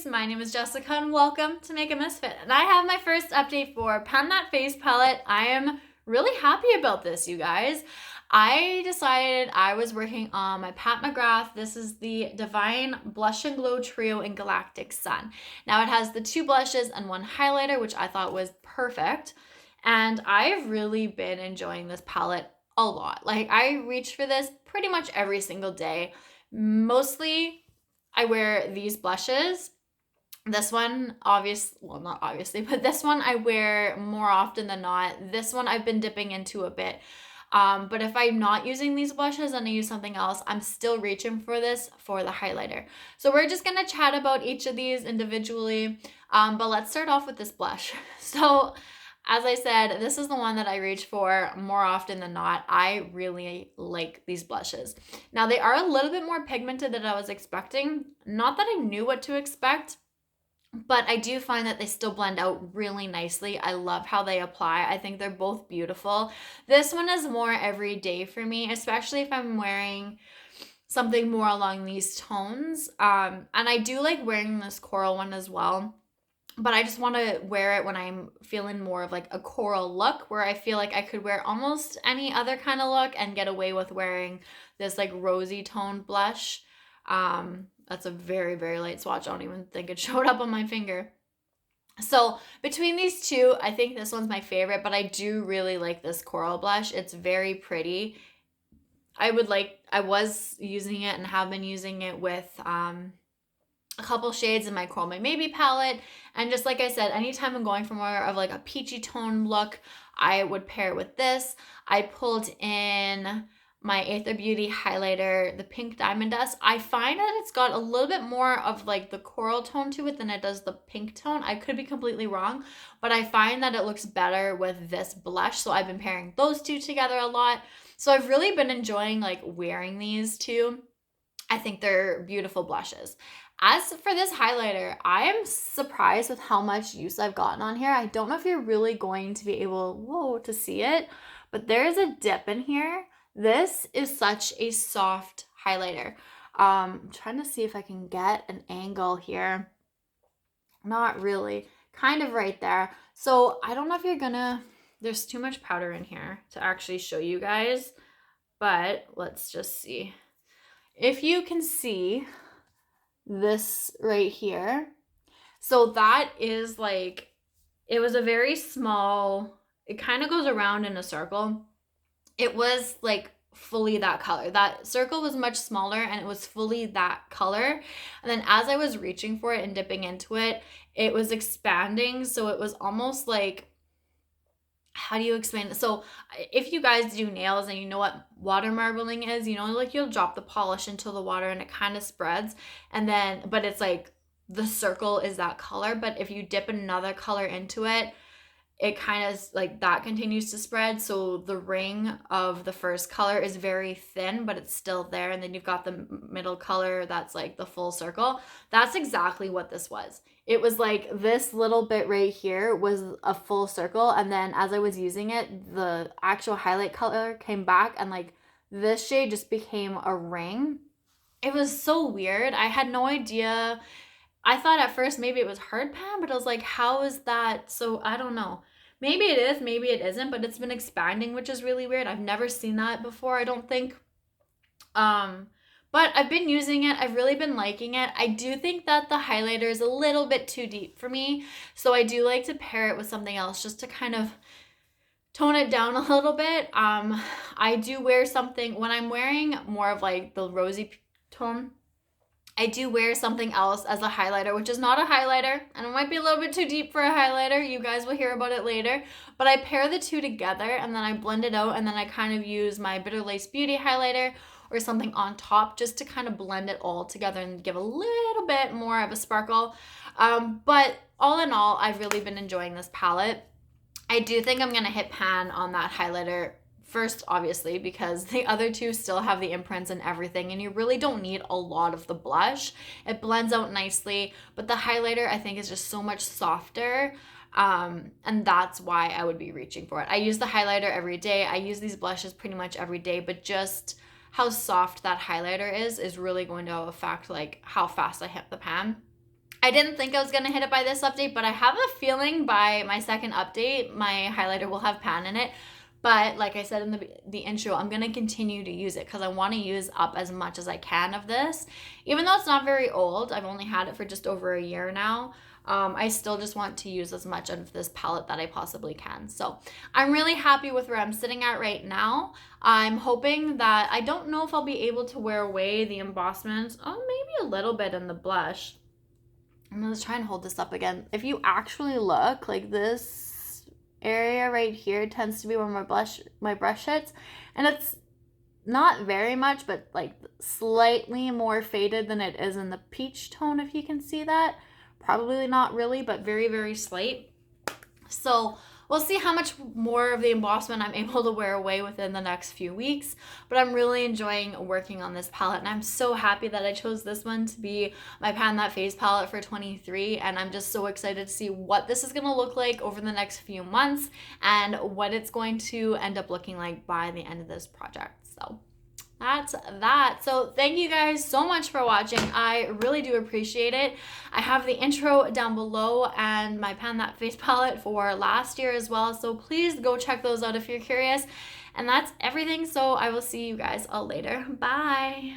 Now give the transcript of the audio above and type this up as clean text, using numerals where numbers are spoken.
lovelies, my name is Jessica and welcome to Makeup.misfit. And I have my first update for Pan That Face palette. I am really happy about this, you guys. I decided I was working on my Pat McGrath. This is the Divine Blush and Glow Trio in Galactic Sun. Now it has the 2 blushes and 1 highlighter, which I thought was perfect. And I've really been enjoying this palette a lot. Like, I reach for this pretty much every single day. Mostly I wear these blushes. This one, not obviously, but this one I wear more often than not. This one I've been dipping into a bit. But if I'm not using these blushes and I use something else, I'm still reaching for this for the highlighter. So we're just gonna chat about each of these individually. But let's start off with this blush. So as I said, this is the one that I reach for more often than not. I really like these blushes. Now, they are a little bit more pigmented than I was expecting. Not that I knew what to expect, but I do find that they still blend out really nicely. I love how they apply. I think they're both beautiful. This one is more everyday for me, especially if I'm wearing something more along these tones. And I do like wearing this coral one as well. But I just want to wear it when I'm feeling more of like a coral look, where I feel like I could wear almost any other kind of look and get away with wearing this like rosy toned blush. That's a very, very light swatch. I don't even think it showed up on my finger. So between these two, I think this one's my favorite, but I do really like this coral blush. It's very pretty. I was using it and have been using it with a couple shades in my Chrome My Maybe palette. And just like I said, anytime I'm going for more of like a peachy tone look, I would pair it with this. I pulled in my Aether Beauty highlighter, the Pink Diamond Dust. I find that it's got a little bit more of like the coral tone to it than it does the pink tone. I could be completely wrong, but I find that it looks better with this blush. So I've been pairing those two together a lot. So I've really been enjoying like wearing these two. I think they're beautiful blushes. As for this highlighter, I am surprised with how much use I've gotten on here. I don't know if you're really going to be able, to see it, but there's a dip in here. This is such a soft highlighter. I'm trying to see if I can get an angle here. Not really, kind of right there. So I don't know if there's too much powder in here to actually show you guys, but let's just see. If you can see this right here. So that is like, it was a very small, it kind of goes around in a circle. It was like fully that color. That circle was much smaller and it was fully that color. And then as I was reaching for it and dipping into it, it was expanding. So it was almost like, how do you explain it? So if you guys do nails and you know what water marbling is, like you'll drop the polish into the water and it kind of spreads, and then, but it's like the circle is that color, but if you dip another color into it, it kind of like that continues to spread. So the ring of the first color is very thin, but it's still there. And then you've got the middle color that's like the full circle. That's exactly what this was. It was like this little bit right here was a full circle. And then as I was using it, the actual highlight color came back and like this shade just became a ring. It was so weird. I had no idea. I thought at first maybe it was hard pan, but I was like, how is that? So I don't know. Maybe it is, maybe it isn't, but it's been expanding, which is really weird. I've never seen that before, I don't think. But I've been using it. I've really been liking it. I do think that the highlighter is a little bit too deep for me. So I do like to pair it with something else just to kind of tone it down a little bit. I do wear something, when I'm wearing more of like the rosy tone, I do wear something else as a highlighter, which is not a highlighter, and it might be a little bit too deep for a highlighter. You guys will hear about it later. But I pair the two together, and then I blend it out, and then I kind of use my Bitter Lace Beauty highlighter or something on top just to kind of blend it all together and give a little bit more of a sparkle. But all in all, I've really been enjoying this palette. I do think I'm going to hit pan on that highlighter first, obviously, because the other two still have the imprints and everything, and you really don't need a lot of the blush. It blends out nicely, but the highlighter I think is just so much softer, and that's why I would be reaching for it. I use the highlighter every day. I use these blushes pretty much every day, but just how soft that highlighter is really going to affect like how fast I hit the pan. I didn't think I was going to hit it by this update, but I have a feeling by my second update, my highlighter will have pan in it. But like I said in the intro, I'm going to continue to use it because I want to use up as much as I can of this. Even though it's not very old, I've only had it for just over a year now. I still just want to use as much of this palette that I possibly can. So I'm really happy with where I'm sitting at right now. I'm hoping that, I don't know if I'll be able to wear away the embossment. Oh, maybe a little bit in the blush. I'm gonna try and hold this up again. If you actually look, like this area right here tends to be where my brush hits, and it's not very much, but like slightly more faded than it is in the peach tone, if you can see that. Probably not really, but very, very slight. So we'll see how much more of the embossment I'm able to wear away within the next few weeks, but I'm really enjoying working on this palette, and I'm so happy that I chose this one to be my Pan That Face palette for 23, and I'm just so excited to see what this is going to look like over the next few months and what it's going to end up looking like by the end of this project. So that's that. So thank you guys so much for watching. I really do appreciate it. I have the intro down below and my Pan That Face palette for last year as well. So please go check those out if you're curious. And that's everything. So I will see you guys all later. Bye.